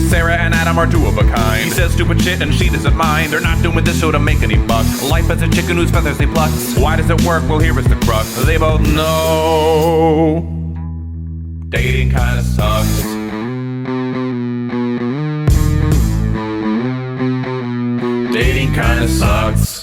Sarah and Adam are two of a kind. He says stupid shit and she doesn't mind. They're not doing this show to make any buck. Life as a chicken whose feathers they pluck. Why does it work? Well, here is the crux. They both know dating kinda sucks. Dating kinda sucks.